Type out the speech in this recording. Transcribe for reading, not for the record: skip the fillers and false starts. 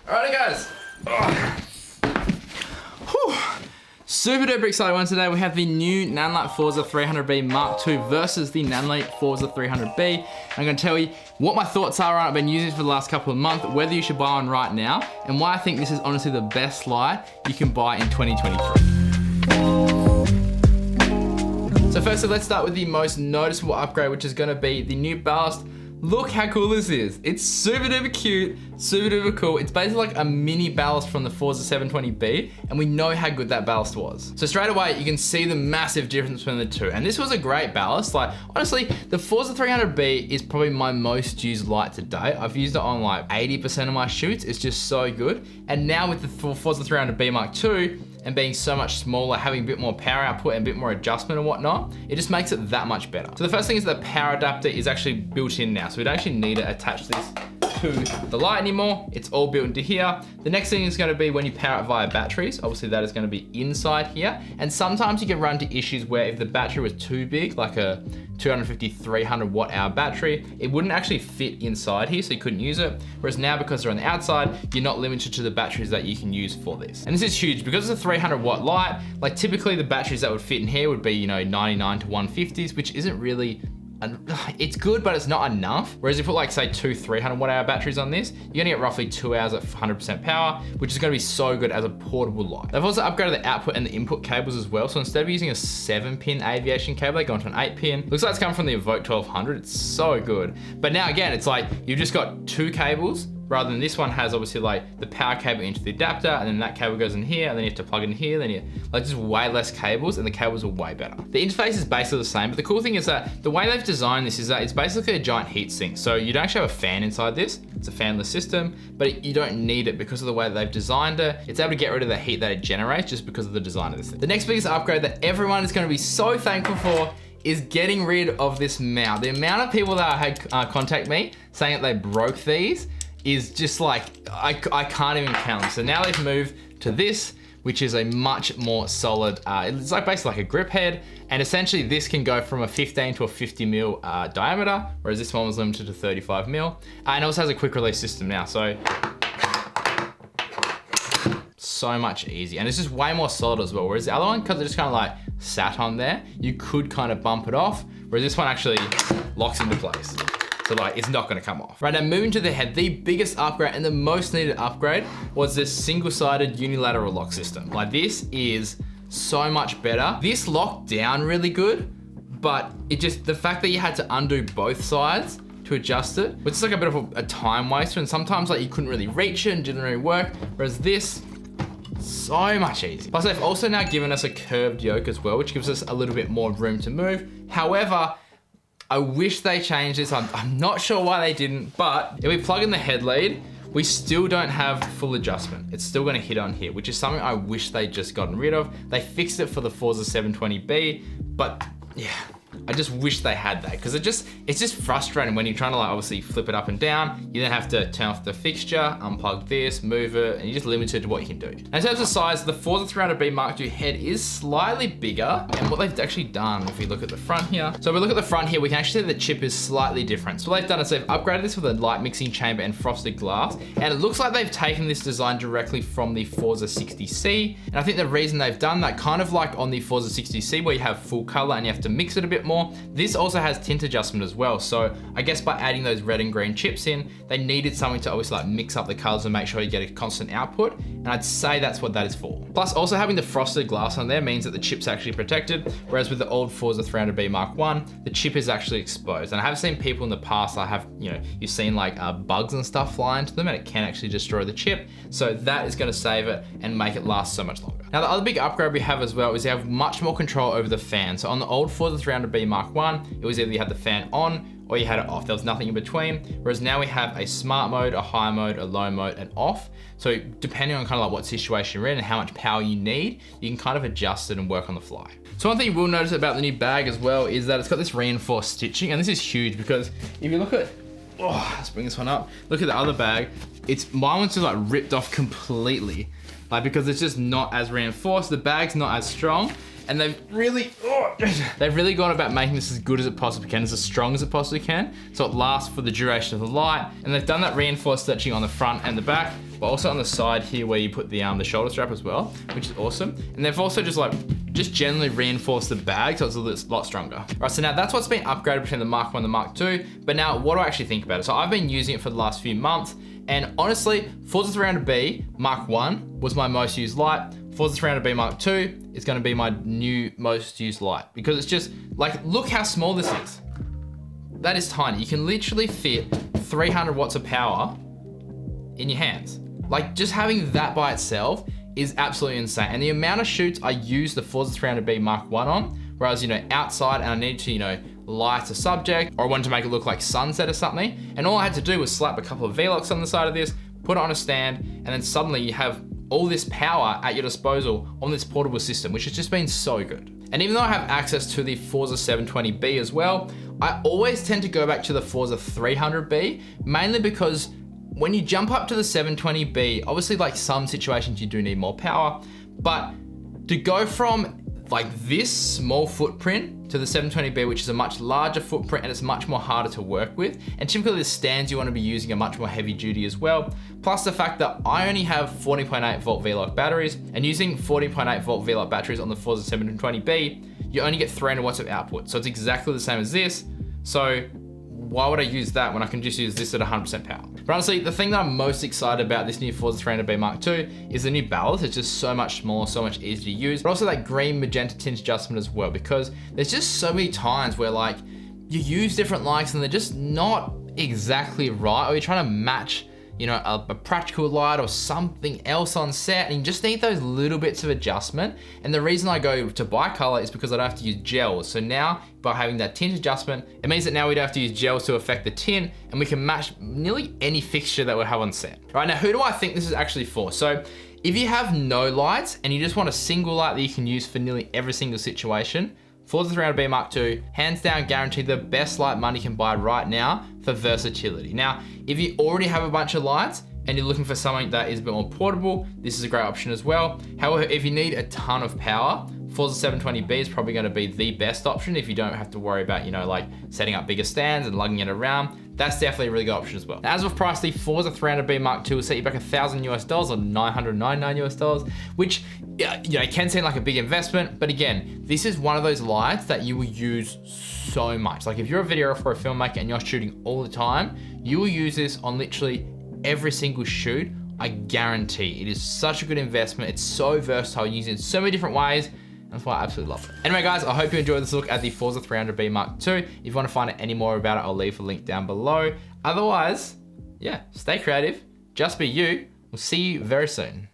Alrighty guys. Whew. Super duper excited one today. We have the new Nanlite Forza 300B Mark II versus the Nanlite Forza 300B. I'm gonna tell you what my thoughts are on it. I've been using it for the last couple of months, whether you should buy one right now, and why I think this is honestly the best light you can buy in 2023. So firstly, let's start with the most noticeable upgrade, which is gonna be the new Ballast. Look how cool this is. It's super duper cute, super duper cool. It's basically like a mini Ballast from the Forza 720B, and we know how good that Ballast was. So straight away, you can see the massive difference between the two. And this was a great Ballast. Like, honestly, the Forza 300B is probably my most used light to date. I've used it on like 80% of my shoots. It's just so good. And now with the Forza 300B Mark II, and being so much smaller, having a bit more power output and a bit more adjustment and whatnot, it just makes it that much better. So the first thing is the power adapter is actually built in now. So we don't actually need to attach this to the light anymore. It's all built into here. The next thing is going to be when you power it via batteries. Obviously that is going to be inside here. And sometimes you can run into issues where if the battery was too big, like a 250, 300 watt hour battery, it wouldn't actually fit inside here, so you couldn't use it. Whereas now, because they're on the outside, you're not limited to the batteries that you can use for this. And this is huge because it's a 300 watt light. Like typically the batteries that would fit in here would be, you know, 99 to 150s, which isn't really, it's good, but it's not enough. Whereas if you put like say 300 watt hour batteries on this, you're gonna get roughly 2 hours at 100% power, which is gonna be so good as a portable light. They've also upgraded the output and the input cables as well. So instead of using a 7-pin aviation cable, they go into an 8-pin. Looks like it's coming from the Evoke 1200. It's so good. But now again, it's like, you've just got 2 cables, rather than this one has obviously like the power cable into the adapter, and then that cable goes in here, and then you have to plug it in here, then you like just way less cables, and the cables are way better. The interface is basically the same, but the cool thing is that the way they've designed this is that it's basically a giant heat sink. So you don't actually have a fan inside this. It's a fanless system, but you don't need it because of the way that they've designed it. It's able to get rid of the heat that it generates just because of the design of this thing. The next biggest upgrade that everyone is gonna be so thankful for is getting rid of this mount. The amount of people that had contact me saying that they broke these is just like, I can't even count them. So now they've moved to this, which is a much more solid, it's like basically like a grip head. And essentially this can go from a 15 to a 50 mil diameter, whereas this one was limited to 35 mil. And it also has a quick release system now. So much easier. And it's just way more solid as well. Whereas the other one, because it just kind of like sat on there, you could kind of bump it off. Whereas this one actually locks into place. So like, it's not gonna come off. Right, now moving to the head, the biggest upgrade and the most needed upgrade was this single-sided unilateral lock system. Like this is so much better. This locked down really good, but it just, the fact that you had to undo both sides to adjust it, which is like a bit of a time waster, and sometimes like you couldn't really reach it and didn't really work, whereas this, so much easier. Plus they've also now given us a curved yoke as well, which gives us a little bit more room to move. However, I wish they changed this. I'm not sure why they didn't, but if we plug in the head lead, we still don't have full adjustment. It's still gonna hit on here, which is something I wish they'd just gotten rid of. They fixed it for the Forza 720B, but yeah, I just wish they had that, because it's just frustrating when you're trying to like obviously flip it up and down. You then have to turn off the fixture, unplug this, move it, and you're just limited to what you can do. And in terms of size, the Forza 300B Mark II head is slightly bigger, and what they've actually done, if we look at the front here, so if we look at the front here, we can actually see the chip is slightly different. So what they've done is they've upgraded this with a light mixing chamber and frosted glass, and it looks like they've taken this design directly from the Forza 60C. And I think the reason they've done that, kind of like on the Forza 60C where you have full color and you have to mix it a bit more, this also has tint adjustment as well. So I guess by adding those red and green chips in, they needed something to obviously like mix up the colors and make sure you get a constant output. And I'd say that's what that is for. Plus also having the frosted glass on there means that the chip's actually protected. Whereas with the old Forza 300B Mark I, the chip is actually exposed. And I have seen people in the past, you've seen like bugs and stuff fly into them, and it can actually destroy the chip. So that is gonna save it and make it last so much longer. Now the other big upgrade we have as well is you have much more control over the fan. So on the old Forza 300B Mark I, it was either you had the fan on or you had it off. There was nothing in between. Whereas now we have a smart mode, a high mode, a low mode, and off. So depending on kind of like what situation you're in and how much power you need, you can kind of adjust it and work on the fly. So one thing you will notice about the new bag as well is that it's got this reinforced stitching, and this is huge because if you look at, let's bring this one up. Look at the other bag. My one's just like ripped off completely. Like because it's just not as reinforced, the bag's not as strong. And they've really gone about making this as good as it possibly can, as strong as it possibly can, so it lasts for the duration of the light. And they've done that reinforced stitching on the front and the back, but also on the side here where you put the shoulder strap as well, which is awesome. And they've also just generally reinforced the bag so it's a lot stronger. Right, so now that's what's been upgraded between the Mark 1 and the Mark II, but now what do I actually think about it? So I've been using it for the last few months, and honestly, Forza 300B Mark 1 was my most used light. Forza 300B Mark II is gonna be my new most used light, because it's just, like, look how small this is. That is tiny. You can literally fit 300 watts of power in your hands. Like, just having that by itself is absolutely insane. And the amount of shoots I use the Forza 300B Mark 1 on, where I was, outside and I needed to, light a subject, or I wanted to make it look like sunset or something, and all I had to do was slap a couple of V-locks on the side of this, put it on a stand, and then suddenly you have all this power at your disposal on this portable system, which has just been so good. And even though I have access to the Forza 720B as well, I always tend to go back to the Forza 300B, mainly because when you jump up to the 720B, obviously like some situations you do need more power, but to go from like this small footprint to the 720B, which is a much larger footprint and it's much more harder to work with. And typically the stands you want to be using are much more heavy duty as well. Plus the fact that I only have 40.8 volt V-lock batteries, and using 40.8 volt V-lock batteries on the Forza 720B, you only get 300 watts of output. So it's exactly the same as this. So why would I use that when I can just use this at 100% power? But honestly, the thing that I'm most excited about this new Forza 300B Mark II is the new Ballast. It's just so much smaller, so much easier to use, but also that green magenta tint adjustment as well, because there's just so many times where like you use different lights and they're just not exactly right, or you're trying to match a practical light or something else on set, and you just need those little bits of adjustment. And the reason I go to bicolor is because I don't have to use gels. So now by having that tint adjustment, it means that now we don't have to use gels to affect the tint, and we can match nearly any fixture that we have on set. Right, now who do I think this is actually for? So if you have no lights and you just want a single light that you can use for nearly every single situation, Forza 300B Mark II, hands down guaranteed the best light money can buy right now for versatility. Now, if you already have a bunch of lights and you're looking for something that is a bit more portable, this is a great option as well. However, if you need a ton of power, Forza 720B is probably gonna be the best option if you don't have to worry about, like setting up bigger stands and lugging it around. That's definitely a really good option as well. Now, as of price, the Forza 300B Mark II will set you back $1,000 US or $999 US, which can seem like a big investment, but again, this is one of those lights that you will use so much. Like if you're a videographer or a filmmaker and you're shooting all the time, you will use this on literally every single shoot. I guarantee it is such a good investment. It's so versatile, using it in so many different ways. That's why I absolutely love it. Anyway guys, I hope you enjoyed this look at the Forza 300B Mark II. If you want to find out any more about it, I'll leave a link down below. Otherwise, yeah, stay creative, just be you. We'll see you very soon.